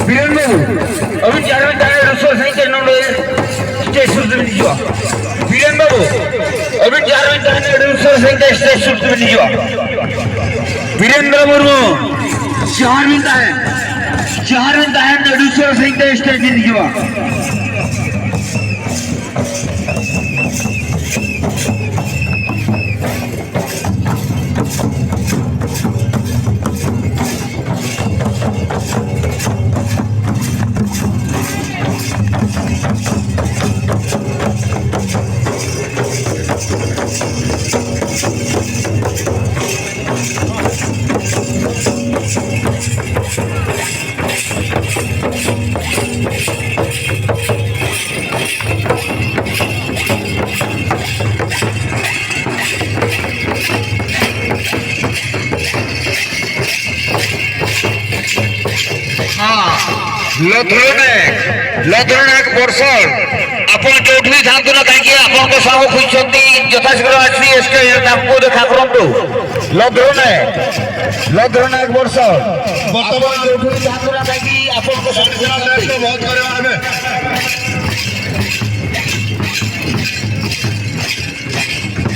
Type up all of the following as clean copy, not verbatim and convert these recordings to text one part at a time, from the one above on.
Biren babu, abin jarang tanya Rasul Sain ke nol stage shoot में दिया. Biren babu, abin jarang tanya Rasul Sain के stage shoot में दिया. Birendra Murmu, चार minute है Rasul Sain के stage में दिया. लद्रोनेक बोरसर आपण जोठी थांतु ना काकी आपण को साहो खुचंती यथाशीघ्र आसी एसके नामको देखा करंतु लद्रोनेक बोरसर वर्तमान जोठी थांतु ना काकी आपण को साहो खुचंती बहुत करे माने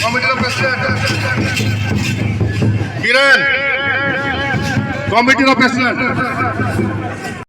कमिटी का प्रेसिडेंट किरण कमिटी का प्रेसिडेंट